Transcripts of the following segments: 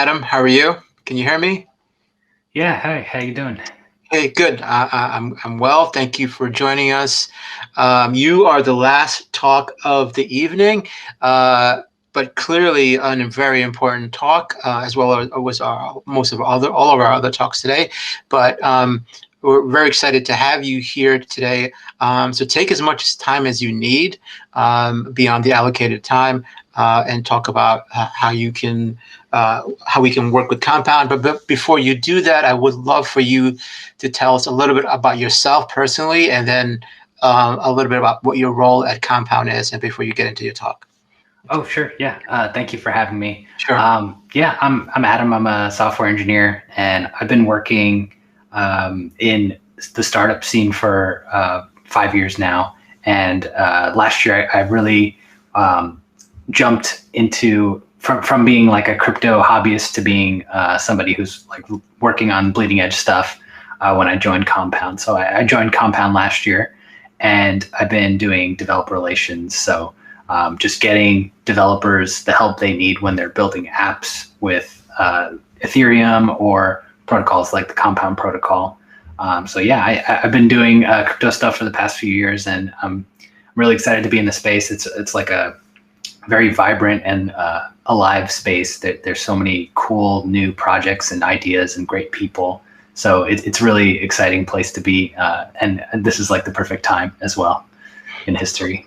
Adam. How are you? Can you hear me? Yeah, hi, how you doing? Hey, good. I'm well. Thank you for joining us. You are the last talk of the evening, but clearly a very important talk, as well as was most of all of our other talks today. But we're very excited to have you here today. So take as much time as you need beyond the allocated time, and talk about how we can work with Compound. But before you do that, I would love for you to tell us a little bit about yourself personally, and then a little bit about what your role at Compound is, and before you get into your talk. Oh, sure. Yeah. Thank you for having me. Sure. Yeah, I'm Adam. I'm a software engineer, and I've been working in the startup scene for 5 years now. And last year, I really jumped into from being like a crypto hobbyist to being somebody who's like working on bleeding edge stuff when I joined Compound. So I joined Compound last year, and I've been doing developer relations. So just getting developers the help they need when they're building apps with Ethereum or protocols like the Compound protocol. So yeah, I've been doing crypto stuff for the past few years, and I'm really excited to be in the space. It's like a very vibrant and alive space. There's so many cool new projects and ideas and great people. So it's really exciting place to be, and this is like the perfect time as well in history.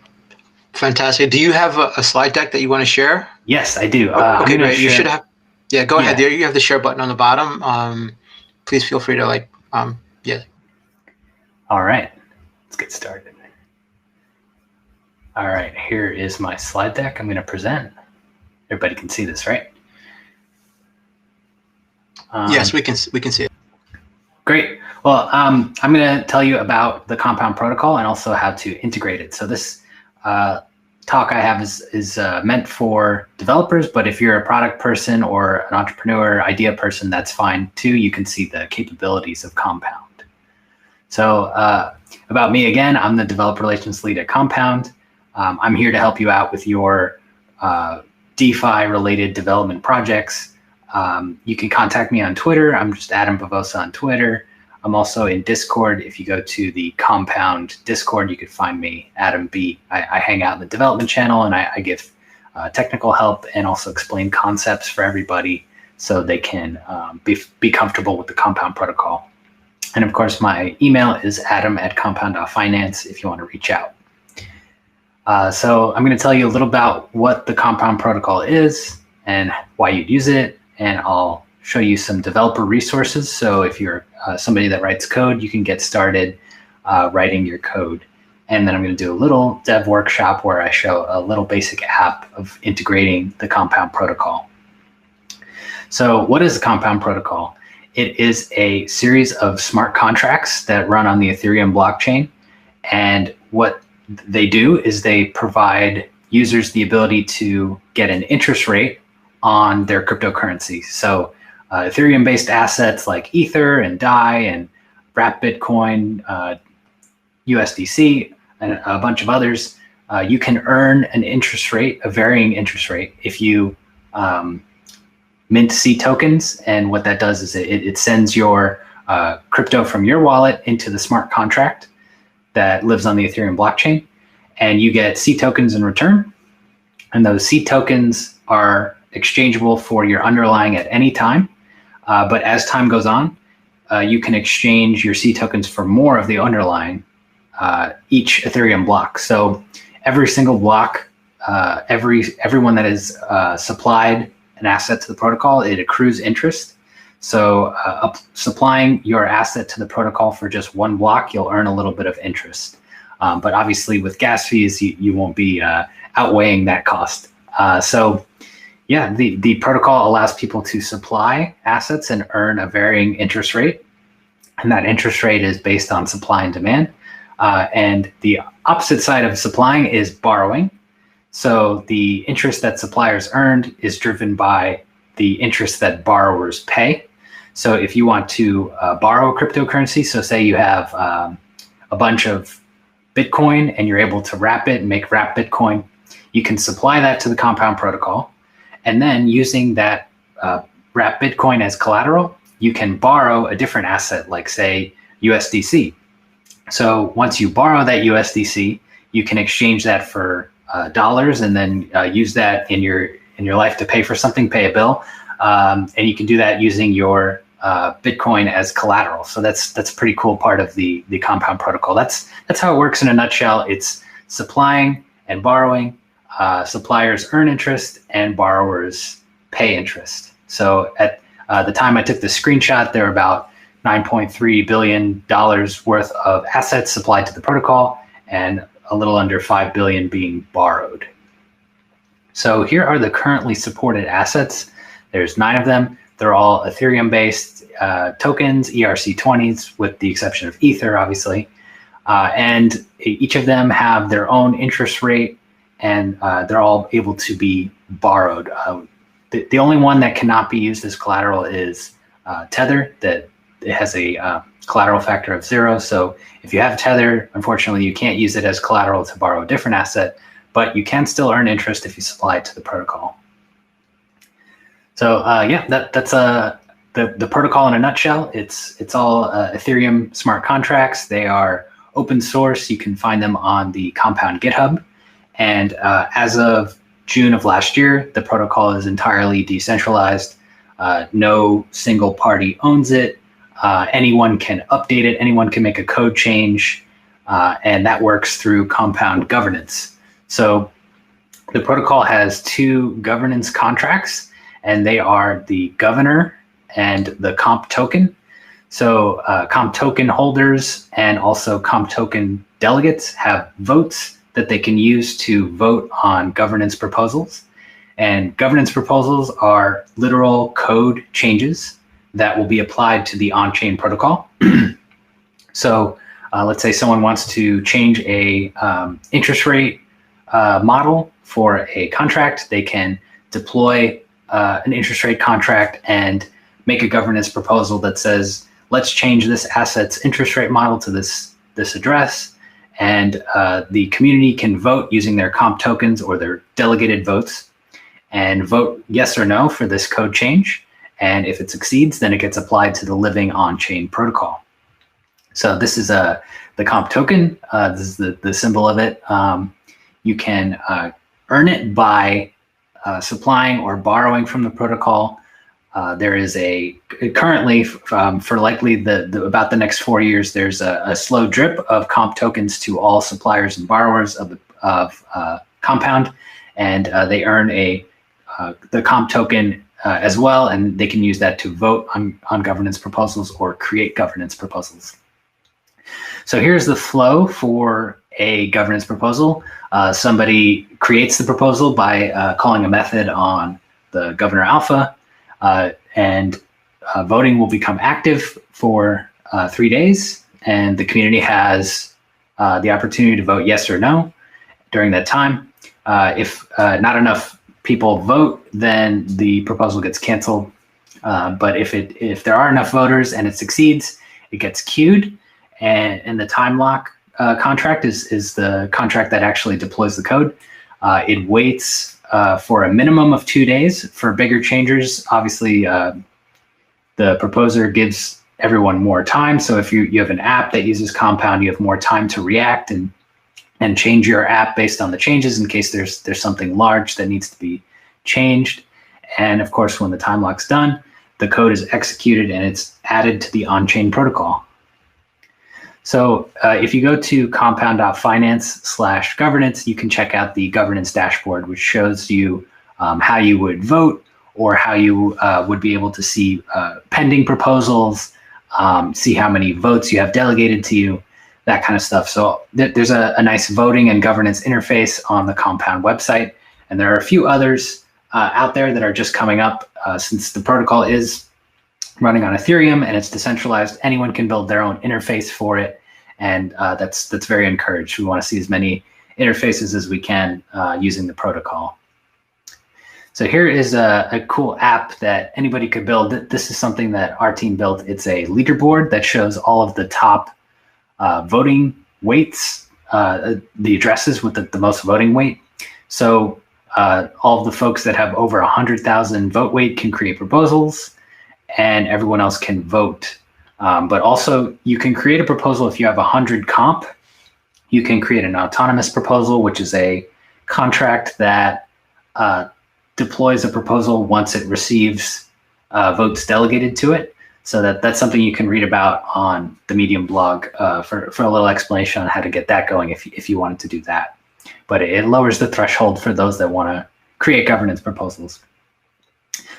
Fantastic. Do you have a slide deck that you want to share? Yes, I do. Okay, great. You should have. Yeah, go ahead. Yeah. There you have the share button on the bottom. Please feel free to yeah. All right, let's get started. All right, here is my slide deck I'm going to present. Everybody can see this, right? Yes, we can see it. Great. Well, I'm going to tell you about the Compound protocol and also how to integrate it. So this talk I have is meant for developers, but if you're a product person or an entrepreneur, idea person, that's fine too. You can see the capabilities of Compound. So about me again, I'm the developer relations lead at Compound. I'm here to help you out with your DeFi related development projects. You can contact me on Twitter. I'm just Adam Bavosa on Twitter. I'm also in Discord. If you go to the Compound Discord, you can find me, Adam B. I hang out in the development channel, and I give technical help and also explain concepts for everybody so they can be comfortable with the Compound protocol. And of course, my email is adam@compound.finance if you want to reach out. So I'm going to tell you a little about what the Compound protocol is and why you'd use it, and I'll show you some developer resources. So if you're somebody that writes code, you can get started writing your code. And then I'm going to do a little dev workshop where I show a little basic app of integrating the Compound protocol. So what is the Compound protocol? It is a series of smart contracts that run on the Ethereum blockchain. And what they do is they provide users the ability to get an interest rate on their cryptocurrency. So Ethereum-based assets like Ether and DAI and Wrap Bitcoin, USDC, and a bunch of others, you can earn an interest rate, a varying interest rate, if you mint C tokens. And what that does is it sends your crypto from your wallet into the smart contract that lives on the Ethereum blockchain, and you get C tokens in return. And those C tokens are exchangeable for your underlying at any time. But as time goes on, you can exchange your C tokens for more of the underlying each Ethereum block. So every single block, everyone that is supplied an asset to the protocol, it accrues interest. So supplying your asset to the protocol for just one block, you'll earn a little bit of interest. But obviously with gas fees, you won't be outweighing that cost. So yeah, the protocol allows people to supply assets and earn a varying interest rate. And that interest rate is based on supply and demand. And the opposite side of supplying is borrowing. So the interest that suppliers earned is driven by the interest that borrowers pay. So if you want to borrow cryptocurrency, so say you have a bunch of Bitcoin and you're able to wrap it and make wrap Bitcoin, you can supply that to the Compound protocol. And then using that wrap Bitcoin as collateral, you can borrow a different asset, like say USDC. So once you borrow that USDC, you can exchange that for dollars, and then use that in your life to pay for something, pay a bill, and you can do that using your Bitcoin as collateral. So that's a pretty cool part of the Compound protocol. That's how it works in a nutshell. It's supplying and borrowing. Suppliers earn interest and borrowers pay interest. So at the time I took the screenshot, there were about $9.3 billion worth of assets supplied to the protocol, and a little under $5 billion being borrowed. So here are the currently supported assets. There's 9 of them. They're all Ethereum-based tokens, ERC20s, with the exception of Ether, obviously. And each of them have their own interest rate, and they're all able to be borrowed. The only one that cannot be used as collateral is Tether, that it has a collateral factor of 0. So if you have Tether, unfortunately, you can't use it as collateral to borrow a different asset, but you can still earn interest if you supply it to the protocol. So yeah, that's the protocol in a nutshell. It's all Ethereum smart contracts. They are open source. You can find them on the Compound GitHub. And as of June of last year, the protocol is entirely decentralized. No single party owns it. Anyone can update it. Anyone can make a code change. And that works through Compound governance. So the protocol has 2 governance contracts, and they are the governor and the comp token. So comp token holders and also comp token delegates have votes that they can use to vote on governance proposals. And governance proposals are literal code changes that will be applied to the on-chain protocol. So let's say someone wants to change a interest rate model for a contract. They can deploy an interest rate contract and make a governance proposal that says, let's change this asset's interest rate model to this address. And the community can vote using their comp tokens or their delegated votes and vote yes or no for this code change. And if it succeeds, then it gets applied to the living on-chain protocol. So this is the comp token. This is the symbol of it. You can earn it by supplying or borrowing from the protocol. There is currently for likely about the next 4 years, there's a slow drip of comp tokens to all suppliers and borrowers of Compound, and they earn the comp token as well, and they can use that to vote on governance proposals or create governance proposals. So here's the flow for a governance proposal. Somebody creates the proposal by calling a method on the governor alpha, and voting will become active for 3 days, and the community has the opportunity to vote yes or no during that time. If not enough people vote, then the proposal gets canceled. But if there are enough voters and it succeeds, it gets queued, and the time lock contract is the contract that actually deploys the code. It waits for a minimum of 2 days. For bigger changes, obviously, the proposer gives everyone more time. So if you have an app that uses Compound, you have more time to react and change your app based on the changes in case there's something large that needs to be changed. And of course, when the time lock's done, the code is executed and it's added to the on-chain protocol. So if you go to compound.finance/governance, you can check out the governance dashboard, which shows you how you would vote, or how you would be able to see pending proposals, see how many votes you have delegated to you, that kind of stuff. So there's a nice voting and governance interface on the Compound website. And there are a few others out there that are just coming up. Since the protocol is running on Ethereum and it's decentralized, anyone can build their own interface for it. And that's very encouraged. We want to see as many interfaces as we can using the protocol. So here is a cool app that anybody could build. This is something that our team built. It's a leaderboard that shows all of the top voting weights, the addresses with the most voting weight. So All of the folks that have over 100,000 vote weight can create proposals, and everyone else can vote. But also, you can create a proposal if you have 100 comp. You can create an autonomous proposal, which is a contract that deploys a proposal once it receives votes delegated to it. So that's something you can read about on the Medium blog for a little explanation on how to get that going if you wanted to do that. But it lowers the threshold for those that want to create governance proposals.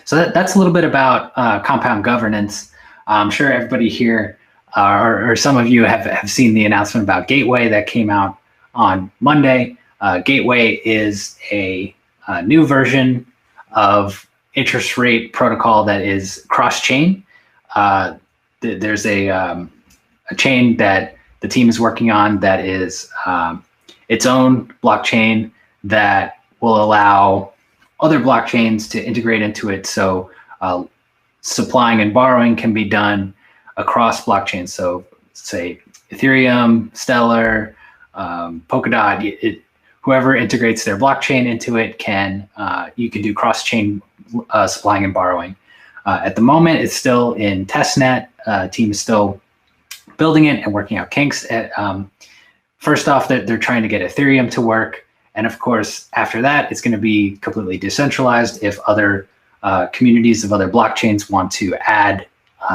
So that's a little bit about compound governance. I'm sure everybody here, or some of you have seen the announcement about Gateway that came out on Monday. Gateway is a new version of interest rate protocol that is cross-chain. There's a chain that the team is working on that is its own blockchain that will allow other blockchains to integrate into it. So supplying and borrowing can be done across blockchains. So say Ethereum, Stellar, Polkadot, whoever integrates their blockchain into it you can do cross-chain supplying and borrowing. At the moment, it's still in testnet. Team is still building it and working out kinks. First off, they're trying to get Ethereum to work. And of course, after that, it's going to be completely decentralized. If other communities of other blockchains want to add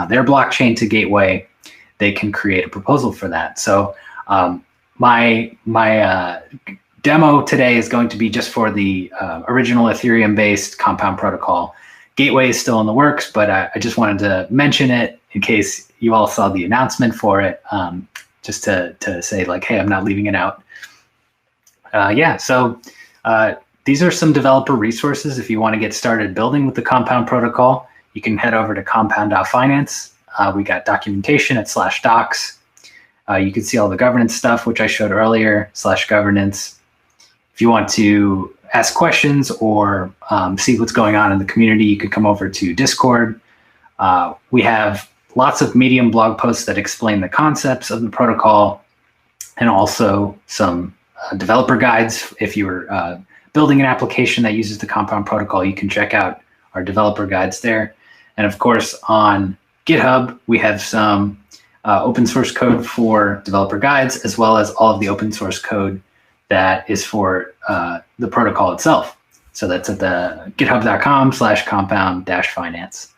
their blockchain to Gateway, they can create a proposal for that. So my demo today is going to be just for the original Ethereum-based Compound protocol. Gateway is still in the works, but I just wanted to mention it in case you all saw the announcement for it, just to say like, hey, I'm not leaving it out. So these are some developer resources. If you want to get started building with the Compound protocol, you can head over to compound.finance. We got documentation at /docs. You can see all the governance stuff, which I showed earlier, /governance. If you want to ask questions or see what's going on in the community, you can come over to Discord. We have lots of Medium blog posts that explain the concepts of the protocol and also some developer guides. If you're building an application that uses the Compound protocol, you can check out our developer guides there. And of course, on GitHub, we have some open source code for developer guides, as well as all of the open source code that is for the protocol itself. So that's at the github.com/compound-finance.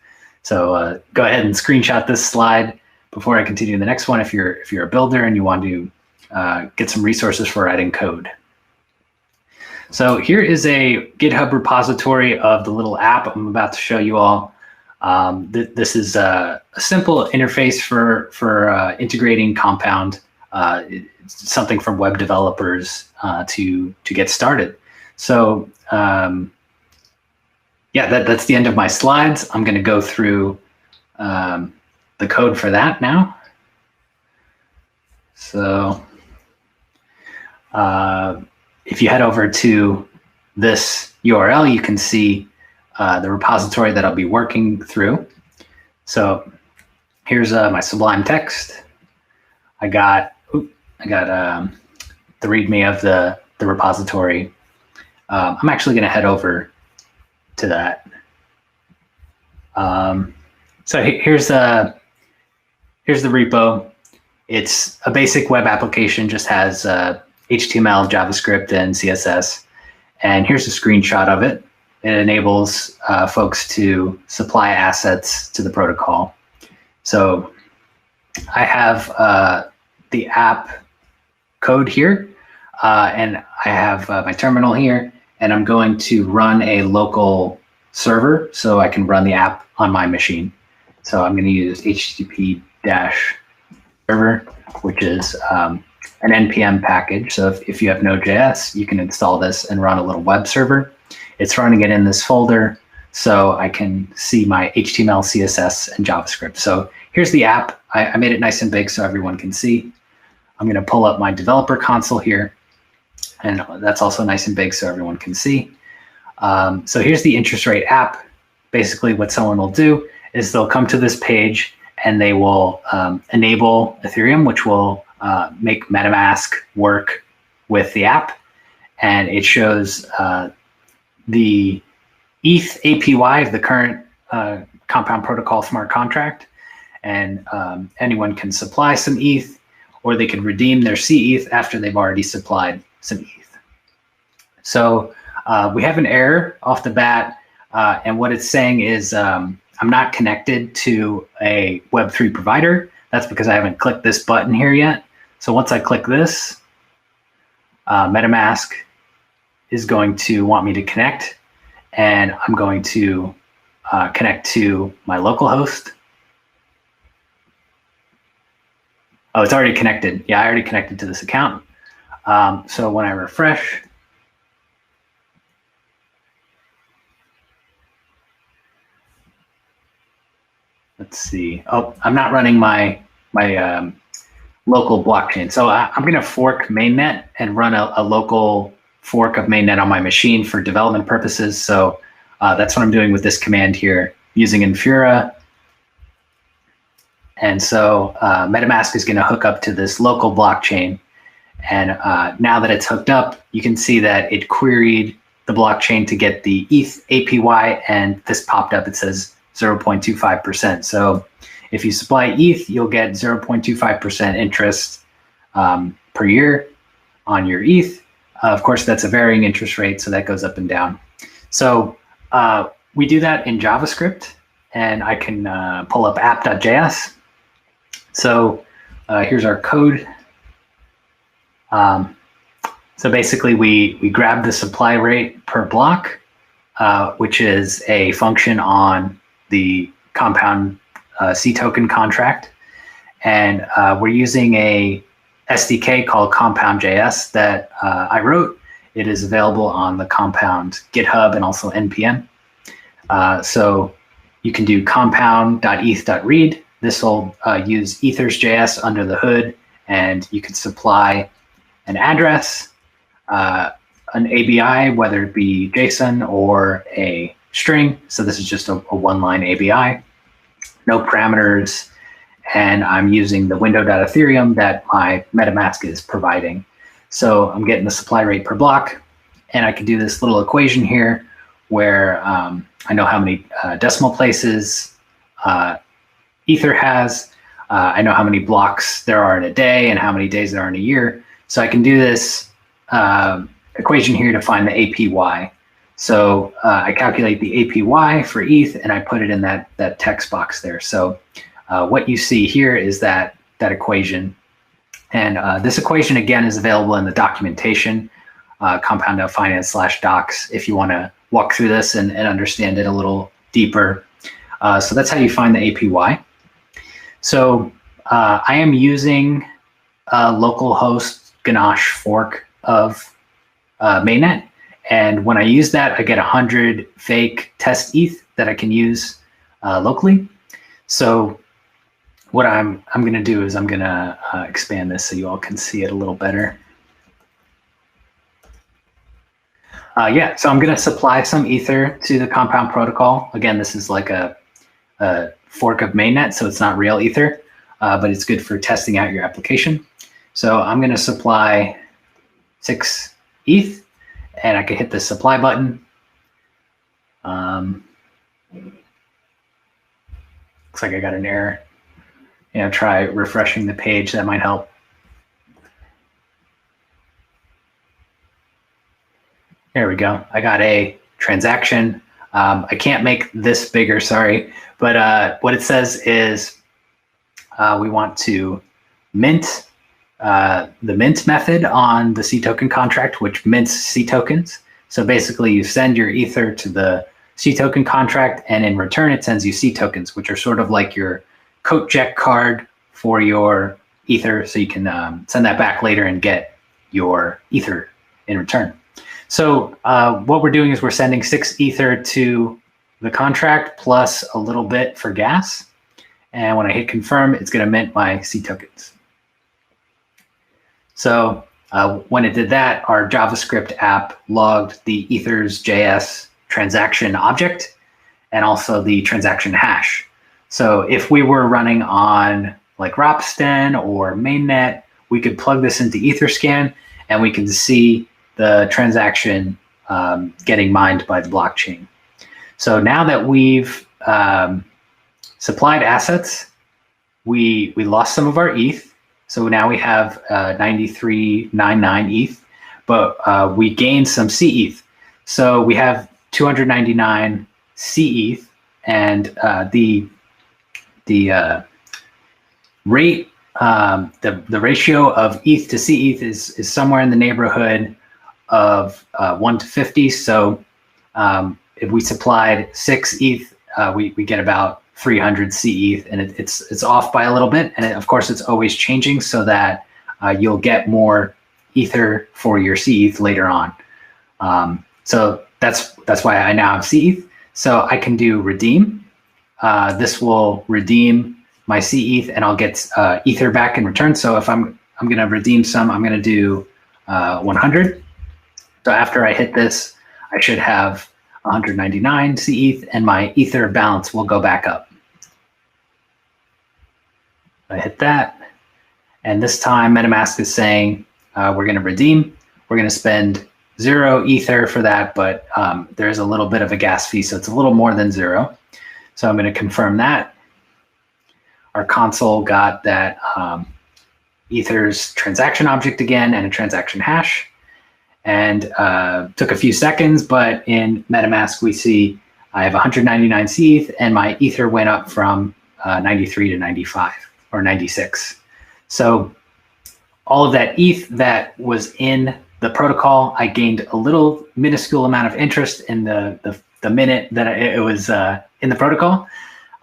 So go ahead and screenshot this slide before I continue the next one if you're a builder and you want to get some resources for writing code. So here is a GitHub repository of the little app I'm about to show you all. This is a simple interface for integrating Compound. It's something for web developers to get started. So that's the end of my slides. I'm going to go through the code for that now. So if you head over to this URL, you can see the repository that I'll be working through. So here's my Sublime text. I got the README of the repository. I'm actually going to head over to that. So here's the repo. It's a basic web application, just has HTML, JavaScript, and CSS. And here's a screenshot of it. It enables folks to supply assets to the protocol. So I have the app code here, and I have my terminal here, and I'm going to run a local server so I can run the app on my machine. So I'm going to use http-server, which is an NPM package. So if you have Node.js, you can install this and run a little web server. It's running it in this folder so I can see my HTML, CSS, and JavaScript. So here's the app. I made it nice and big so everyone can see. I'm going to pull up my developer console here, and that's also nice and big so everyone can see. So here's the interest rate app. Basically what someone will do is they'll come to this page and they will enable Ethereum, which will make MetaMask work with the app. And it shows the ETH APY of the current Compound Protocol smart contract, and anyone can supply some ETH, or they can redeem their CETH after they've already supplied some ETH. So we have an error off the bat, and what it's saying is I'm not connected to a Web3 provider. That's because I haven't clicked this button here yet. So once I click this, MetaMask is going to want me to connect, and I'm going to connect to my local host. Oh, it's already connected. Yeah, I already connected to this account. So when I refresh, let's see. Oh, I'm not running my local blockchain. So I'm going to fork mainnet and run a local fork of mainnet on my machine for development purposes. So that's what I'm doing with this command here, using Infura. And so MetaMask is going to hook up to this local blockchain. And now that it's hooked up, you can see that it queried the blockchain to get the ETH APY, and this popped up. It says 0.25%. So if you supply ETH, you'll get 0.25% interest per year on your ETH. Of course, that's a varying interest rate, so that goes up and down. So we do that in JavaScript, and I can pull up app.js. So here's our code. So basically, we grab the supply rate per block, which is a function on the Compound C token contract. And we're using a SDK called Compound.js that I wrote. It is available on the Compound GitHub and also NPM. So you can do compound.eth.read. This will use ethers.js under the hood, and you can supply an address, an ABI, whether it be JSON or a string. So this is just a one-line ABI, no parameters, and I'm using the window.ethereum that my MetaMask is providing. So I'm getting the supply rate per block, and I can do this little equation here where I know how many decimal places Ether has. I know how many blocks there are in a day and how many days there are in a year. So I can do this equation here to find the APY. So I calculate the APY for ETH, and I put it in that text box there. So what you see here is that equation. And this equation, again, is available in the documentation, compound.finance/docs, if you want to walk through this and understand it a little deeper. So that's how you find the APY. So I am using a localhost Ganache fork of mainnet. And when I use that, I get 100 fake test ETH that I can use locally. So what I'm going to do is I'm going to expand this so you all can see it a little better. Yeah, so I'm going to supply some Ether to the Compound protocol. Again, this is like a fork of mainnet, so it's not real Ether, but it's good for testing out your application. So I'm going to supply 6 ETH, and I can hit the supply button. Looks like I got an error. Try refreshing the page. That might help. There we go. I got a transaction. I can't make this bigger, sorry. But what it says is we want to mint the mint method on the C token contract, which mints C tokens. So basically you send your Ether to the C token contract, and in return it sends you C tokens, which are sort of like your coat check card for your Ether. So you can send that back later and get your Ether in return. So what we're doing is we're sending 6 Ether to the contract plus a little bit for gas. And when I hit confirm, it's going to mint my C tokens. So when it did that, our JavaScript app logged the ethers.js transaction object and also the transaction hash. So if we were running on like Ropsten or mainnet, we could plug this into Etherscan, and we can see the transaction getting mined by the blockchain. So now that we've supplied assets, we lost some of our ETH. So now we have 93.99 ETH, but we gained some CETH. So we have 299 CETH, and the rate, the ratio of ETH to CETH is somewhere in the neighborhood of 1 to 50. So if we supplied 6 ETH, we get about 300 CETH, and it's off by a little bit. And of course, it's always changing so that you'll get more Ether for your CETH later on. So that's why I now have CETH. So I can do redeem. This will redeem my CETH, and I'll get Ether back in return. So if I'm going to redeem some, I'm going to do 100. So after I hit this, I should have 199 CETH, and my Ether balance will go back up. I hit that, and this time MetaMask is saying we're going to redeem. We're going to spend 0 Ether for that, but there's a little bit of a gas fee, so it's a little more than 0. So I'm going to confirm that. Our console got that Ether's transaction object again and a transaction hash, and took a few seconds, but in MetaMask we see I have 199 CETH, and my Ether went up from 93 to 95 or 96. So all of that ETH that was in the protocol, I gained a little minuscule amount of interest in the minute that it was in the protocol.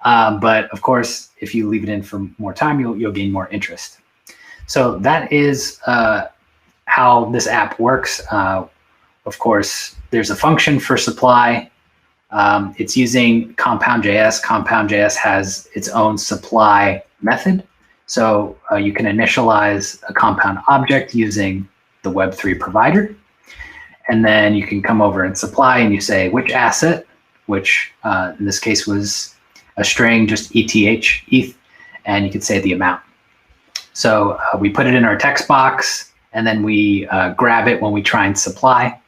But of course, if you leave it in for more time, you'll gain more interest. So that is how this app works. Of course, there's a function for supply. It's using Compound.js. Compound.js has its own supply method. So you can initialize a Compound object using the Web3 provider. And then you can come over and supply, and you say which asset, which in this case was a string, just ETH, and you can say the amount. So we put it in our text box, and then we grab it when we try and supply.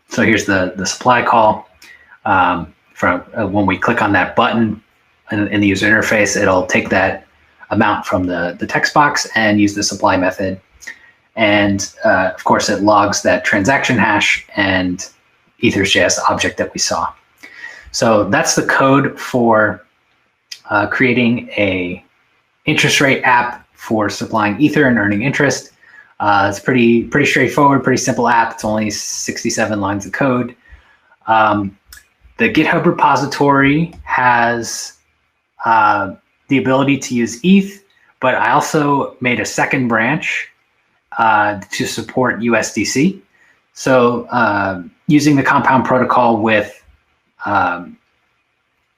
So here's the supply call. From when we click on that button in the user interface, it'll take that amount from the text box and use the supply method. And of course, it logs that transaction hash and Ethers.js object that we saw. So that's the code for creating a interest rate app for supplying Ether and earning interest. It's pretty straightforward, pretty simple app. It's only 67 lines of code. The GitHub repository has the ability to use ETH, but I also made a second branch to support USDC. So using the Compound protocol with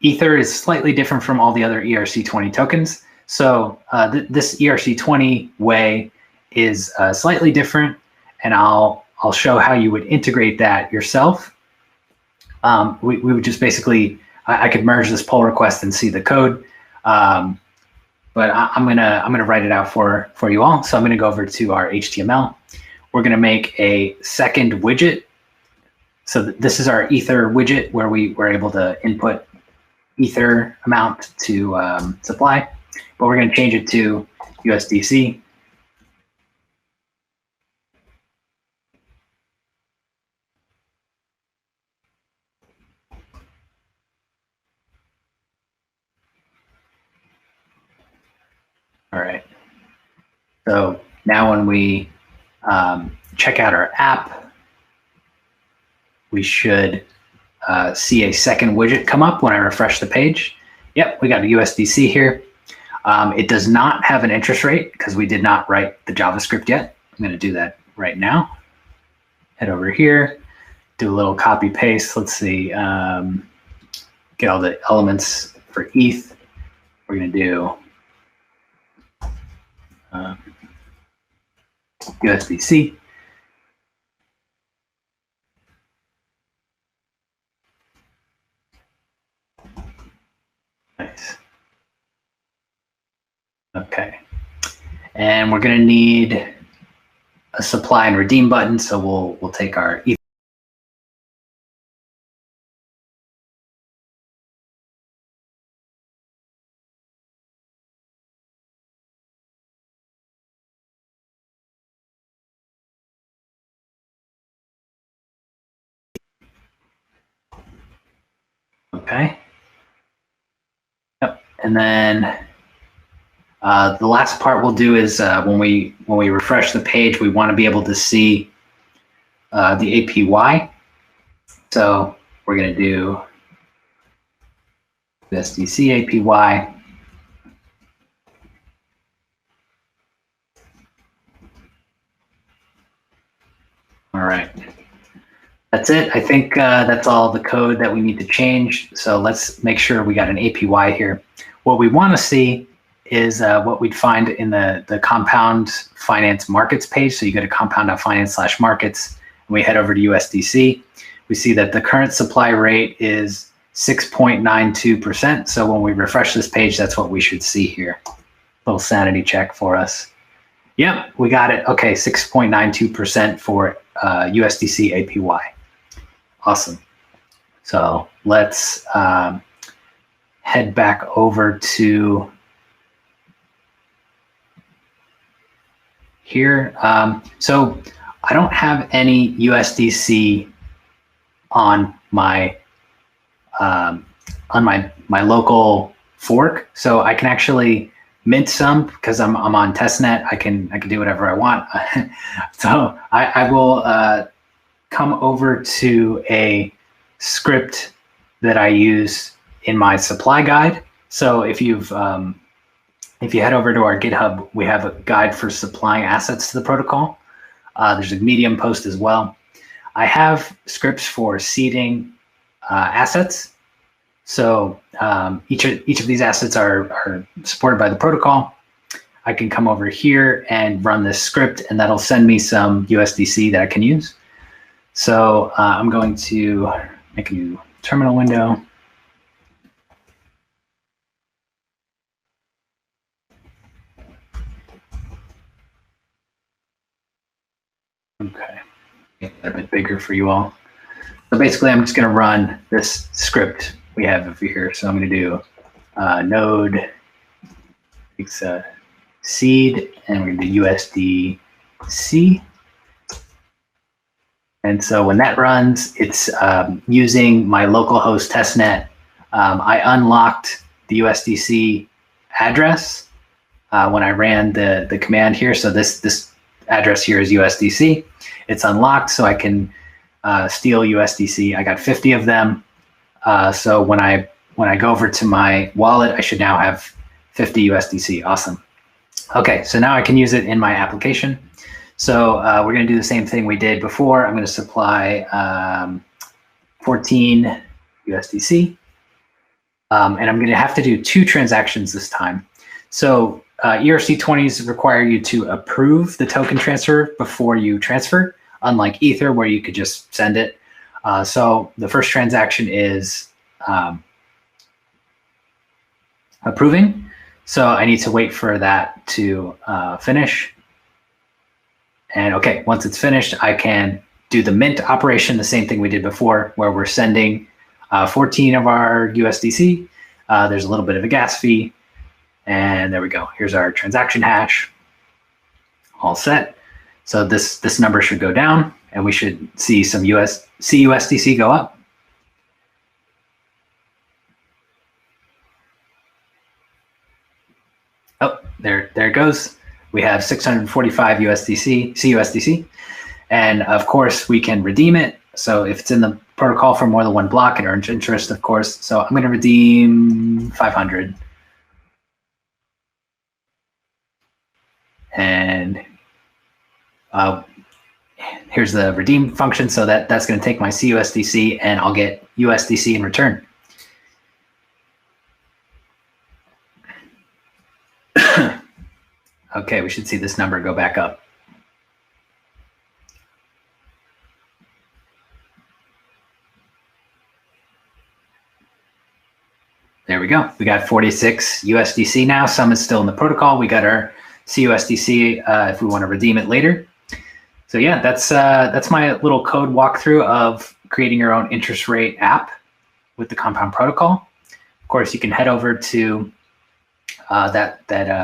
Ether is slightly different from all the other ERC20 tokens. So this ERC20 way is slightly different, and I'll show how you would integrate that yourself. We would just basically, I could merge this pull request and see the code, but I'm gonna write it out for you all. So I'm gonna go over to our HTML. We're gonna make a second widget. So this is our Ether widget where we were able to input Ether amount to supply, but we're gonna change it to USDC. All right. So now when we check out our app, we should see a second widget come up when I refresh the page. Yep, we got a USDC here. It does not have an interest rate because we did not write the JavaScript yet. I'm going to do that right now. Head over here, do a little copy paste. Let's see, get all the elements for ETH. We're going to do USDC. Nice. Okay. And we're going to need a supply and redeem button. So we'll take our Ether. Okay. Yep. And then the last part we'll do is when we refresh the page, we want to be able to see the APY. So we're going to do USDC APY. All right. That's it. I think that's all the code that we need to change. So let's make sure we got an APY here. What we want to see is what we'd find in the Compound Finance Markets page. So you go to compound.finance/markets, and we head over to USDC. We see that the current supply rate is 6.92%. So when we refresh this page, that's what we should see here. Little sanity check for us. Yep, we got it. Okay, 6.92% for USDC APY. Awesome. So let's head back over to here. So I don't have any USDC on my my local fork, so I can actually mint some because I'm on testnet. I can do whatever I want. So I will come over to a script that I use in my supply guide. So if you head over to our GitHub, we have a guide for supplying assets to the protocol. There's a Medium post as well. I have scripts for seeding assets. So each of these assets are supported by the protocol. I can come over here and run this script, and that'll send me some USDC that I can use. So I'm going to make a new terminal window. Okay, get that a bit bigger for you all. So basically, I'm just going to run this script we have over here. So I'm going to do node takes a seed, and we're going to do USDC. And so when that runs, it's using my localhost testnet. I unlocked the USDC address when I ran the command here. So this address here is USDC. It's unlocked, so I can steal USDC. I got 50 of them. So when I go over to my wallet, I should now have 50 USDC. Awesome. Okay, so now I can use it in my application. So we're going to do the same thing we did before. I'm going to supply 14 USDC. And I'm going to have to do 2 transactions this time. So ERC20s require you to approve the token transfer before you transfer, unlike Ether, where you could just send it. So the first transaction is approving. So I need to wait for that to finish. And okay, once it's finished, I can do the mint operation, the same thing we did before, where we're sending 14 of our USDC. There's a little bit of a gas fee. And there we go. Here's our transaction hash. All set. So this number should go down, and we should see some CUSDC go up. Oh, there it goes. We have 645 CUSDC, and of course we can redeem it. So if it's in the protocol for more than one block, it earns interest, of course. So I'm going to redeem 500. And here's the redeem function. So that's going to take my CUSDC, and I'll get USDC in return. Okay, we should see this number go back up. There we go. We got 46 USDC now. Some is still in the protocol. We got our CUSDC if we want to redeem it later. So yeah, that's my little code walkthrough of creating your own interest rate app with the Compound protocol. Of course, you can head over to that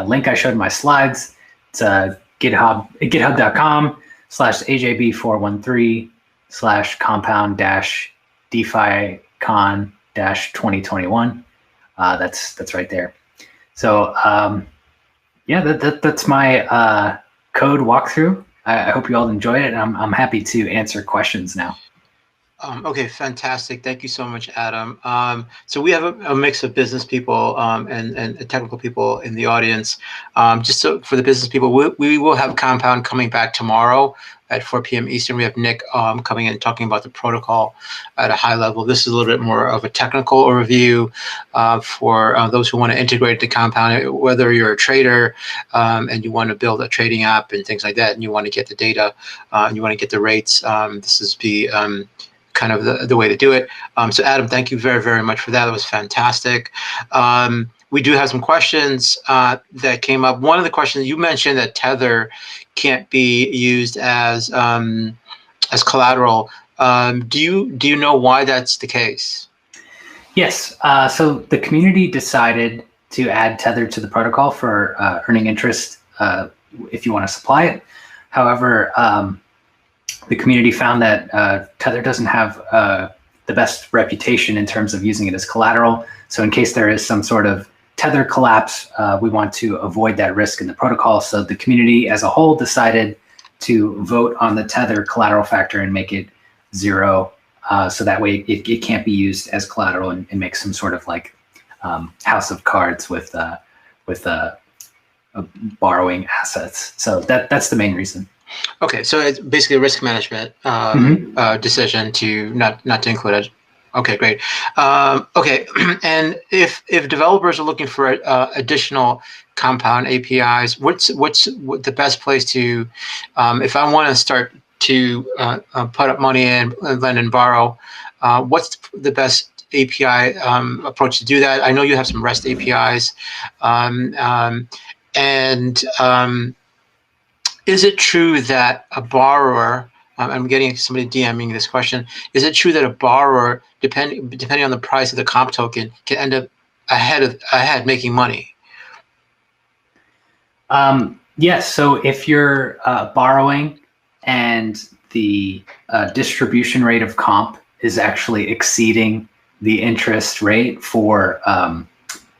link I showed in my slides. It's github.com/ajb413/compound-deficon-2021. That's right there. So yeah, that's my code walkthrough. I hope you all enjoyed it, and I'm happy to answer questions now. Okay, fantastic. Thank you so much, Adam. So we have a mix of business people and technical people in the audience. Just so for the business people, we will have Compound coming back tomorrow at 4 p.m. Eastern. We have Nick coming in talking about the protocol at a high level. This is a little bit more of a technical overview for those who want to integrate the Compound, whether you're a trader and you want to build a trading app and things like that, and you want to get the data and you want to get the rates. This is kind of the way to do it. So Adam, thank you very, very much for that. That was fantastic. We do have some questions that came up. One of the questions you mentioned that Tether can't be used as collateral. Do you know why that's the case? Yes. So the community decided to add Tether to the protocol for earning interest if you want to supply it. However, the community found that Tether doesn't have the best reputation in terms of using it as collateral. So in case there is some sort of Tether collapse, we want to avoid that risk in the protocol. So the community as a whole decided to vote on the Tether collateral factor and make it 0. So that way it can't be used as collateral and make some sort of like house of cards with borrowing assets. So that's the main reason. Okay, so it's basically a risk management decision to not to include it. Okay, great. Okay, and if developers are looking for additional Compound APIs, what's the best place to, if I want to start to put up money in, lend and borrow, what's the best API approach to do that? I know you have some REST APIs, is it true that a borrower, I'm getting somebody DMing this question, is it true that a borrower, depending on the price of the comp token, can end up ahead making money? Yes. So if you're borrowing and the distribution rate of comp is actually exceeding the interest rate for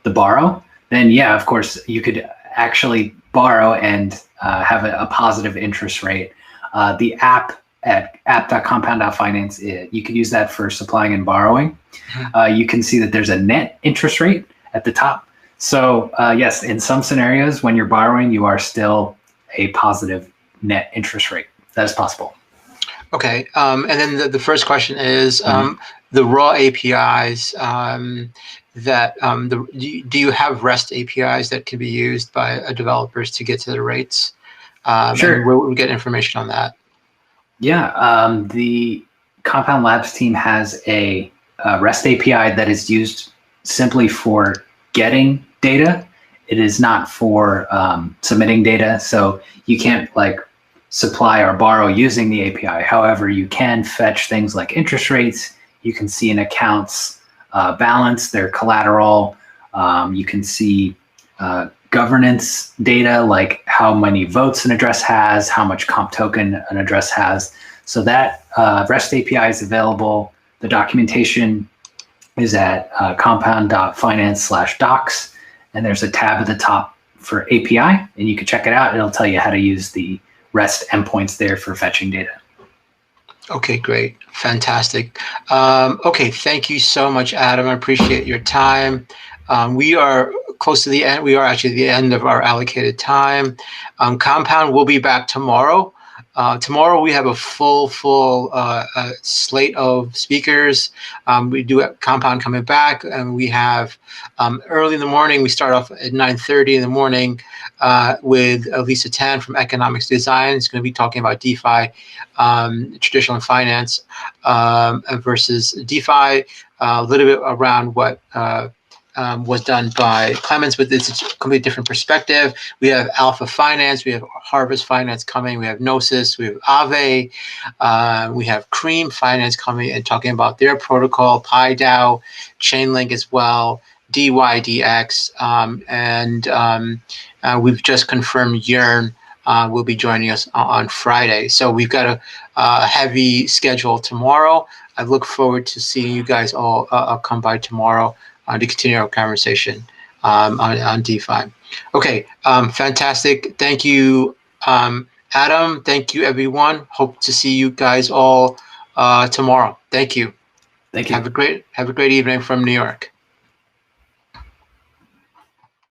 the borrow, then yeah, of course, you could actually borrow and have a positive interest rate. The app at app.compound.finance, you can use that for supplying and borrowing. You can see that there's a net interest rate at the top. So yes, in some scenarios, when you're borrowing, you are still a positive net interest rate. That is possible. Okay, and then the first question is the raw APIs that do you have REST APIs that can be used by developers to get to the rates? Sure. And where would we get information on that? Yeah, the Compound Labs team has a REST API that is used simply for getting data. It is not for submitting data, so you can't like supply or borrow using the API. However, you can fetch things like interest rates. You can see an account's balance, their collateral. You can see governance data, like how many votes an address has, how much comp token an address has. So that REST API is available. The documentation is at compound.finance/docs, and there's a tab at the top for API, and you can check it out. It'll tell you how to use the REST endpoints there for fetching data. Okay, great. Fantastic. Okay, thank you so much, Adam. I appreciate your time. We are close to the end. We are actually at the end of our allocated time. Compound will be back tomorrow. Tomorrow we have a full slate of speakers. We do have Compound coming back, and we have early in the morning. We start off at 9:30 in the morning with Lisa Tan from Economics Design. It's going to be talking about DeFi, traditional finance versus DeFi, a little bit around what was done by Clemens, but it's a completely different perspective. We have Alpha Finance, we have Harvest Finance coming, we have Gnosis, we have Aave, we have Cream Finance coming and talking about their protocol, PiDAO, Chainlink as well, DYDX, and we've just confirmed Yearn will be joining us on Friday. So we've got a heavy schedule tomorrow. I look forward to seeing you guys all come by tomorrow to continue our conversation on DeFi. Okay, fantastic. Thank you, Adam. Thank you, everyone. Hope to see you guys all tomorrow. Thank you. Thank you. Have a great evening from New York.